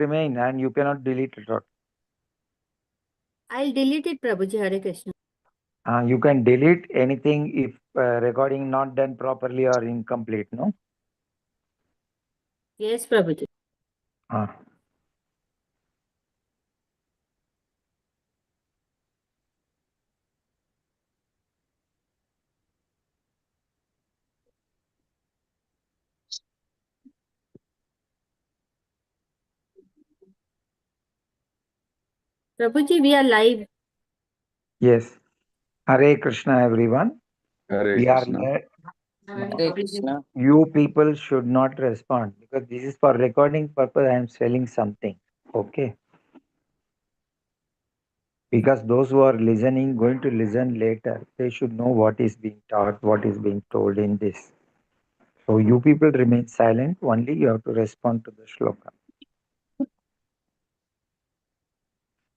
remain and you cannot delete it out. I'll delete it, Prabhuji. Hare Krishna. You can delete anything if recording not done properly or incomplete, no? Yes, Prabhuji. Ah. Prabhuji, we are live. Yes. Hare Krishna, everyone. Hare We are Krishna. Hare Krishna. You people should not respond because this is for recording purpose. I am selling something. Okay. Because those who are listening, going to listen later, they should know what is being taught, what is being told in this. So you people remain silent. Only you have to respond to the shloka.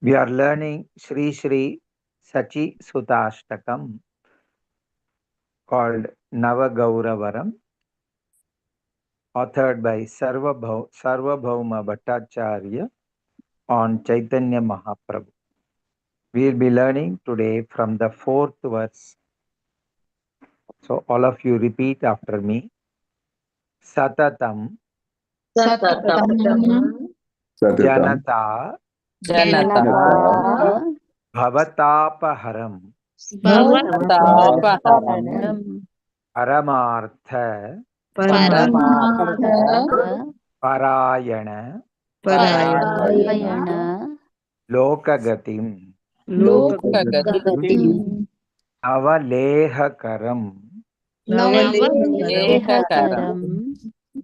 We are learning Sri Sri Sachi Sutashtakam called Navagauravaram, authored by Sarvabhauma Bhattacharya on Chaitanya Mahaprabhu. We will be learning today from the 4th verse. So all of you repeat after me. Satatam Satatam Satatam Janata Janata Bhavatapaharam Bhavatapaharam Paramartha Paramartha Parayana Parayana Lokagatim Lokagatim Avalehakaram Navaleharam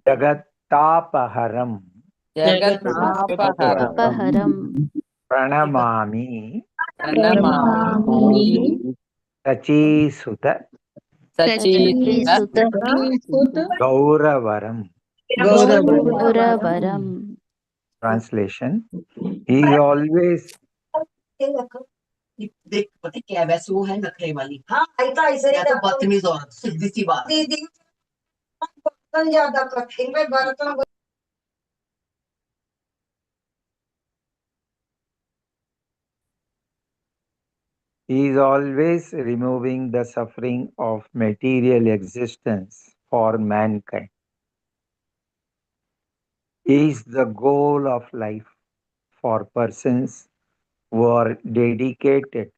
Jagatapaharam Jagatapaharam Pranamami Pranamami Sachisuta Sachita Gauravaram. Gauravaram. Translation. He is always देख पता क्या वैसे वो है नखरे वाली हाँ ऐसा ऐसे या तो बदतमीज औरत सीधी सी बात दीदी बर्तन ज्यादा करते हैं बर्तन He is always removing the suffering of material existence for mankind. He is the goal of life for persons who are dedicated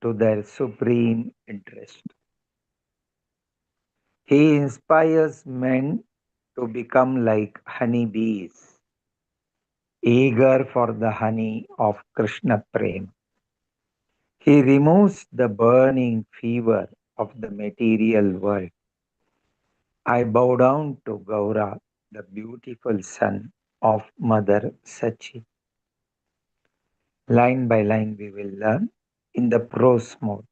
to their supreme interest. He inspires men to become like honeybees, eager for the honey of Krishna Prema. He removes the burning fever of the material world. I bow down to Gaura, the beautiful son of Mother Sachi. Line by line we will learn in the prose mode.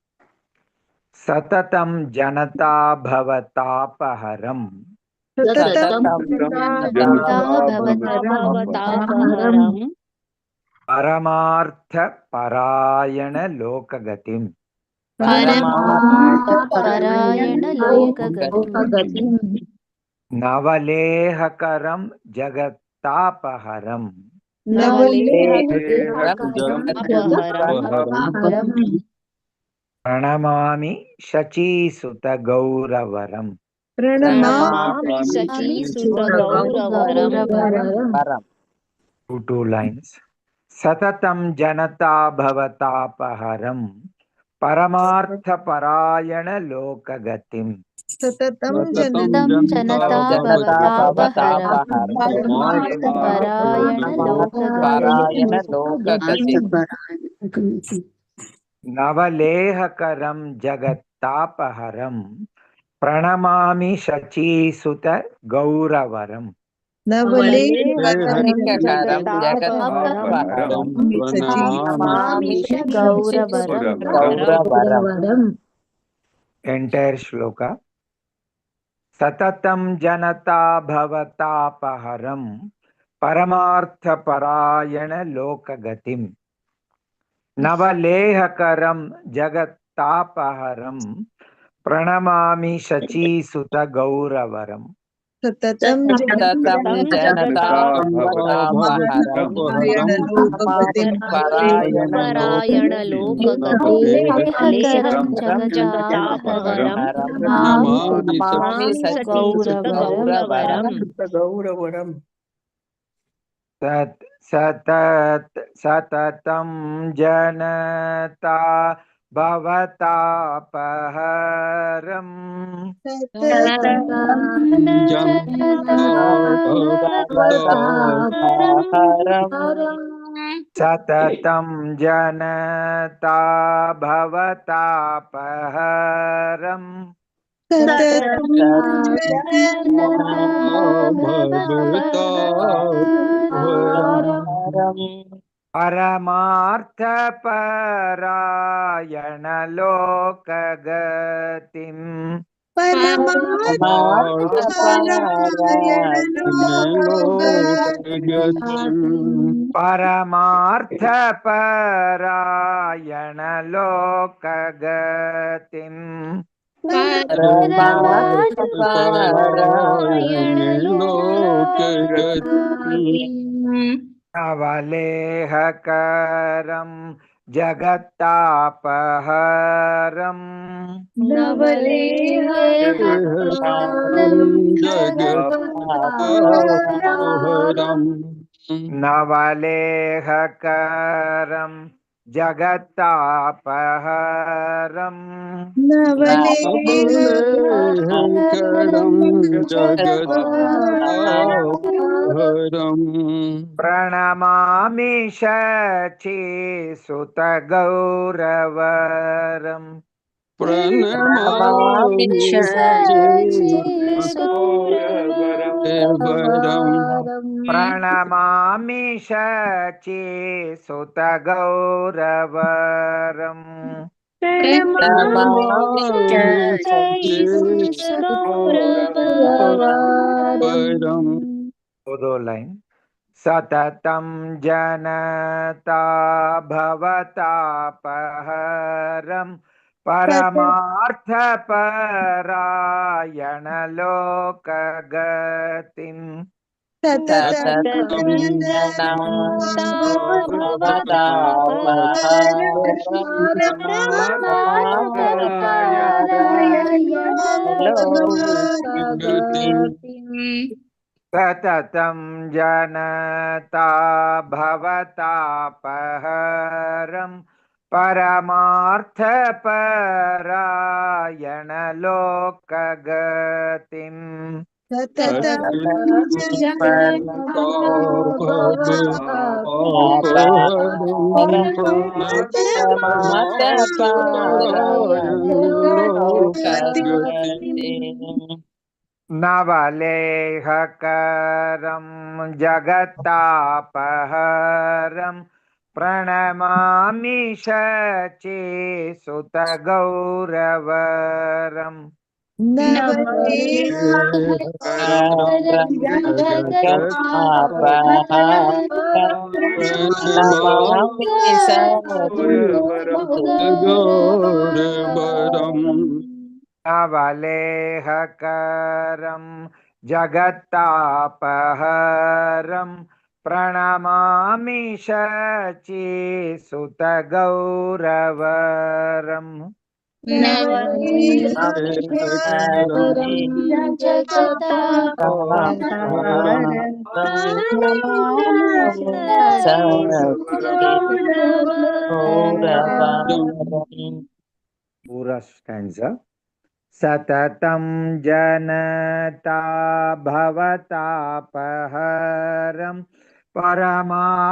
Satatam Janata Bhavatapaharam Satatam Bhavatapaharam Paramartha Parayana Lokagatim Paramartha Parayana Lokagatim Navalehakaram Jagatapaharam Navaleharam Pranamami Shachi Sutta Gauravaram. Pranamami Sachisuta Gauravaram. Two lines. Satatam Janata Bhavatapaharam Paramartha Parayana Lokagatim. Satatam Janata Bhavatapaharam Paramartha Parayana Lokagatim Navalehakaram Jagatapaharam Pranamami Shachi Sutta Gauravaram. Navaleharam Jagatapaharam Pranamami Gauravaram. Entire shloka. Satatam Janata Bhavatapaharam Paramartha Parayana Lokagatim Navalehakaram Jagatapaharam Pranamami Shachi Sutta Gauravaram. सततं सततं जगतां नारायण लोकपतिं परायणलोकगतिं जगजापहरं नमामि सतीसुतगौरवरम् सततं जनता भवतापहरम् सततं जनता भवतापहरम् परमार्थपरायण लोकगतिम् परमार्थपरायण लोकगतिम् नवलेहकरं जगत्तापहरम् नवलेहकरं जगत्तापहरम् प्रणमामि शचीसुतगौरवरम् प्रणमामि शचीसुतगौरवरम् दो line सततं जनता भवतापहरम् परमार्थपरायण लोकगतिम् सततं जनता भवतापहरम् परमार्थपरायण लोकगतिम् नवलेहकरं जगत्तापहरम् प्रणमामि शचीसुतगौरवरम् नवलेहकरं जगत्तापहरम् प्रणमामि शचीसुतगौरवरम् पूरा स्टैंजा सततं जनता भवतापहरम् परमार्थपरायण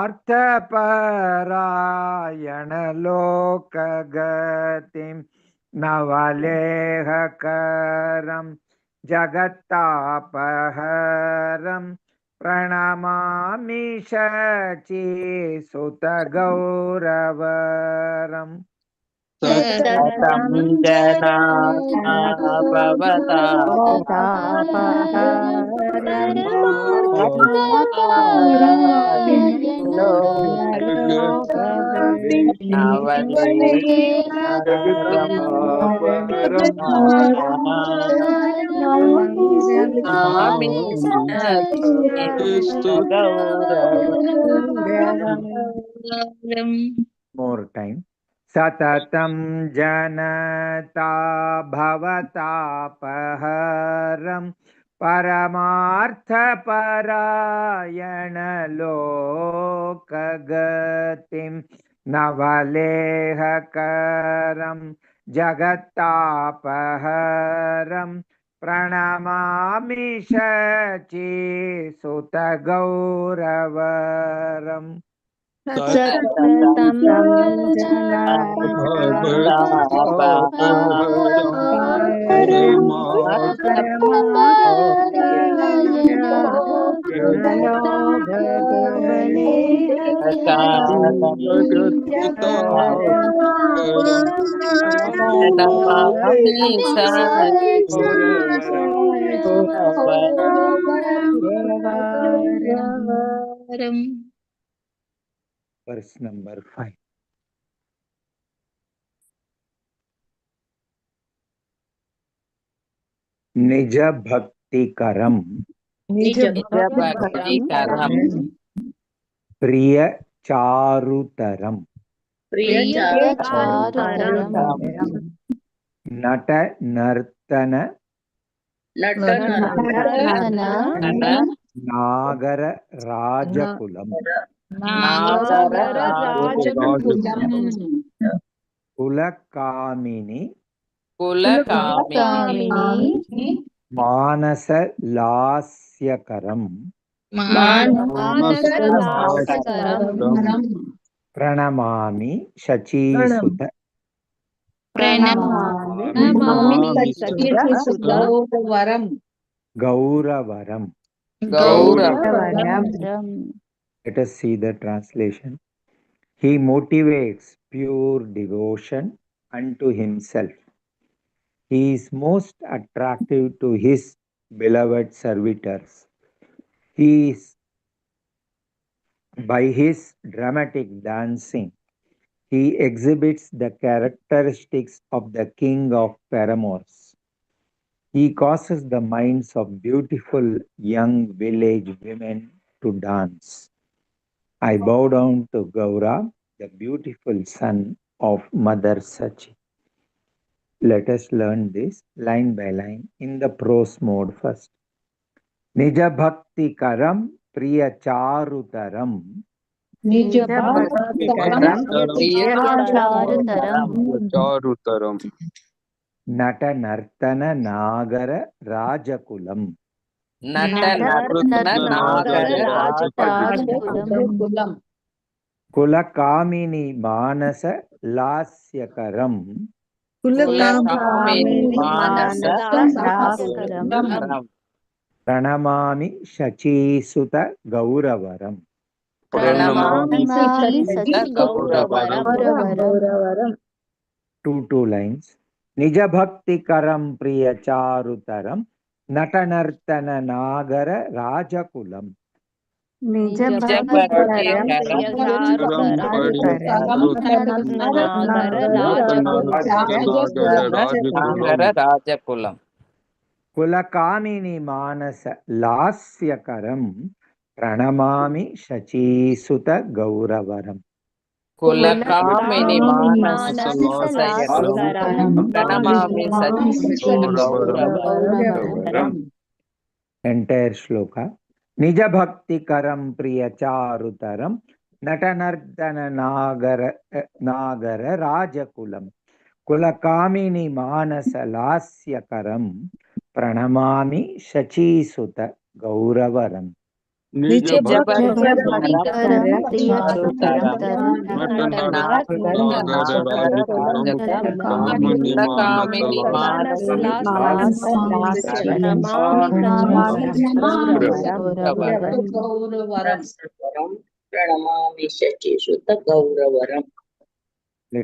लोकगतिम् नवलेहकरं जगत्तापहरम् प्रणमामि शचीसुतगौरवरम् सततं जनता भवतापहरम् More time. Satatam janata bhavatapaharam paramartha parayana lokagatim navalehakaram jagatapaharam pranamami shachi sutagauravaram. सततं Verse number 5. निज भक्तिकरम प्रिय चारुतरम नट नर्तन नागर राजकुलम कुलकामिनी मानस लास्यकरम प्रणमामि शचीसुत गौरवरम. Let us see the translation. He motivates pure devotion unto himself. He is most attractive to his beloved servitors. By his dramatic dancing, he exhibits the characteristics of the king of paramours. He causes the minds of beautiful young village women to dance. I bow down to Gaura, the beautiful son of Mother Sachi. Let us learn this line by line in the prose mode first. Nija bhakti karam priya charutaram चारुतरम nata nartana nagara rajakulam kulakamini manasa lasyakaram pranamami shachisuta gauravaram. Two lines. Nija bhakti karam priya charutaram natanartana nagara rajakulam. राजकुलम Kulakamini manasa lasyakaram pranamami shachisuta gauravaram. कुलकामिनी मानस प्रणमामि गौरवरम. Entire shloka. Nija bhakti karam priya charutaram natanardana nagara rajakulam kulakamini manasa lasyakaram pranamami shachisuta gauravaram. Let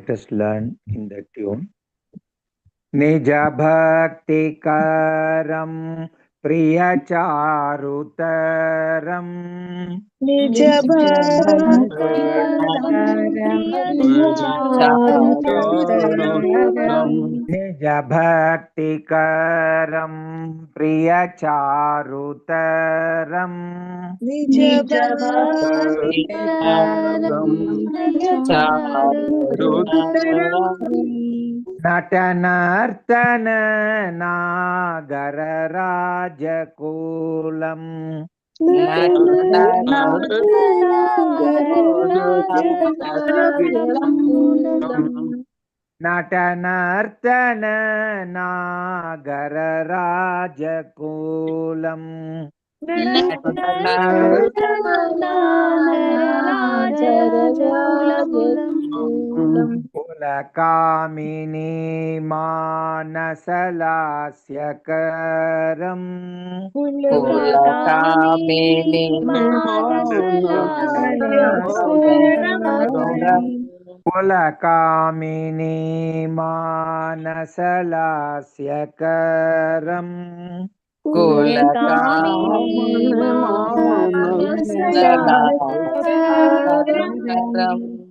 us learn in the tune. Nija bhakti karam priya charutaram चारुतरम् निज भक्तिकरं प्रियचारुतरम् निज नटनर्तन नागरराजकुलम् नटनर्तन नागरराजकुलम् कुलकामिनी मानसलास्यकरम् कुलकामिनी कुलकामिनी मानसलास्यकरम्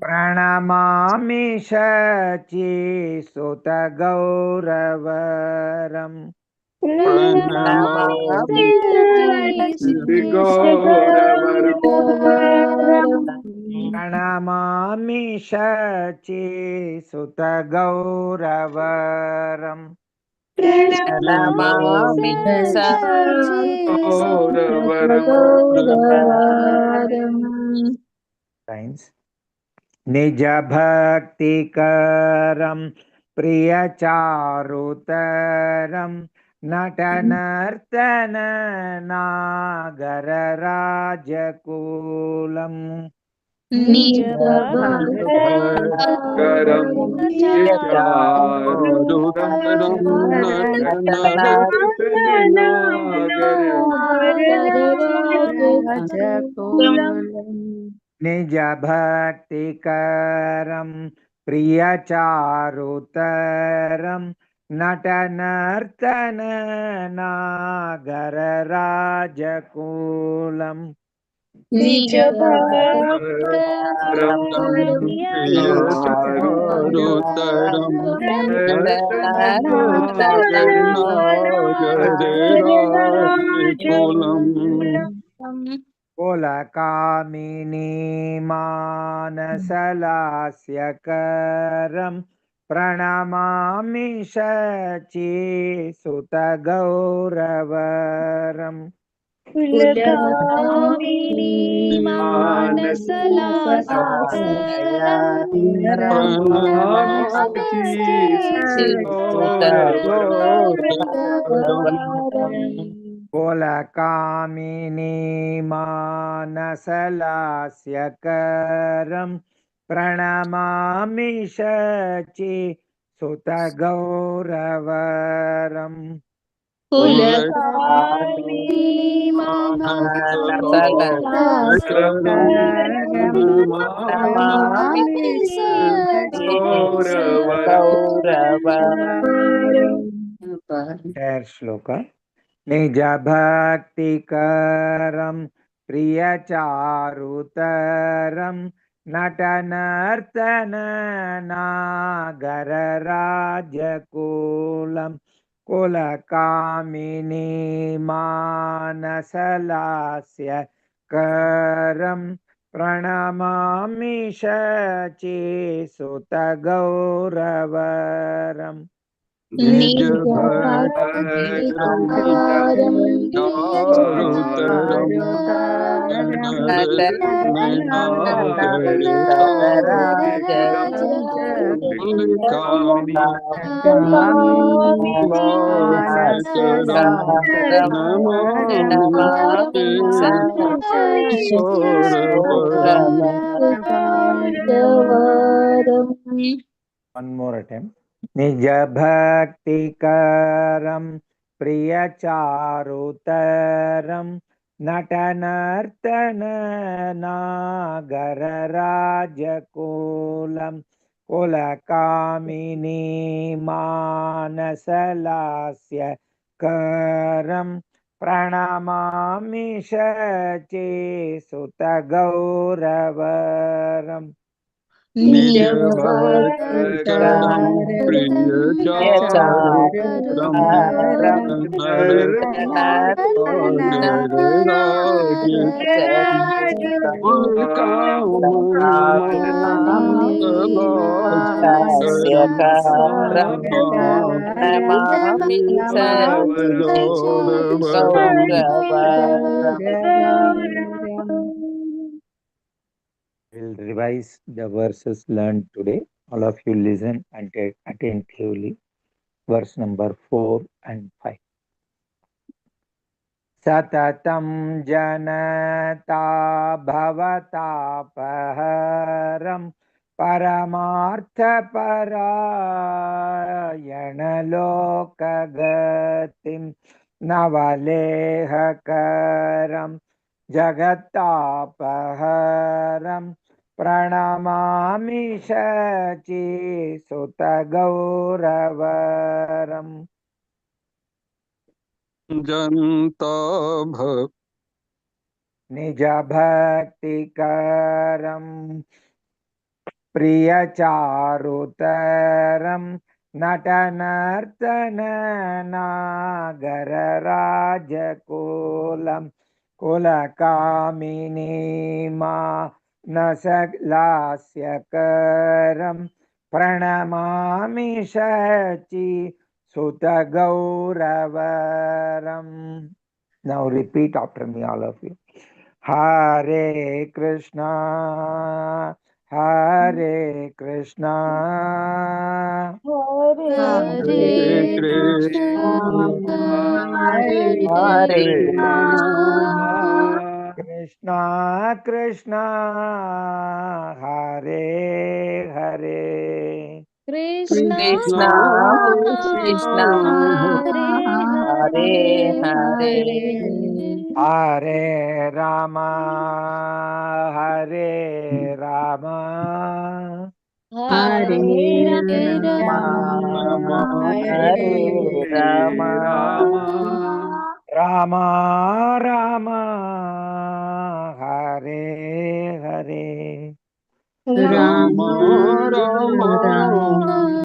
प्रणमामि शचीसुतगौरवरम् प्रणमामि शचीसुतगौरवरम् प्रणमामि निज भक्तिकरं प्रियचारुतरं नटनर्तन नागरराजकुलम् निज भक्तिकरं प्रियचारुतरं निज भक्तिकरं प्रियचारुतरं नटनर्तन नागरराजकुलम् निज भक्तिकरं प्रियचारुतरं कुलकामिनी मानसलास्यकरं प्रणमामि शचीसुतगौरवरम् कुलकामिनी कुलकामिनी मानसलास्यकरं प्रणमामि शचीसुतगौरवरम् श्लोक निज भक्तिकरं प्रियचारुतरं नटनर्तन नागरराजकुलम् कुलकामिनी मानसलास्यकरं प्रणमामि शचीसुतगौरवरम् निज भक्तिकरं One more attempt. निज भक्तिकरं प्रियचारुतरं नटनर्तन नागरराजकुलम् कुलकामिनी मानसलास्यकरं प्रणमामि शचीसुतगौरवरम् निज भक्त भक्तगणं प्रियचारुतरं नर हास्यकारं Namami सच्चिदानन्दगौरवरम्। We'll revise the verses learned today. All of you listen and take attentively. Verse number 4 and 5. Satatam janata bhavatapaharam paramartha parayana lokagatim navalehakaram jagatapaharam pranamami shachi sutagauravaram. जनता निज भक्तिकरं प्रियचारुतरं नटनर्तननागरराजकुलं कुलकामिनी मानसलास्यकरं प्रणमामि Shachi Sutagauravaram. Now repeat after me, all of you. Hare Krishna, Hare Krishna, Hare Krishna, Hare Krishna Krishna, Hare Hare. Krishna Krishna Krishna Hare Hare Hare Rama, Hare Rama, Hare Rama Hare Rama Rama Rama, Hare Hare. Rama Rama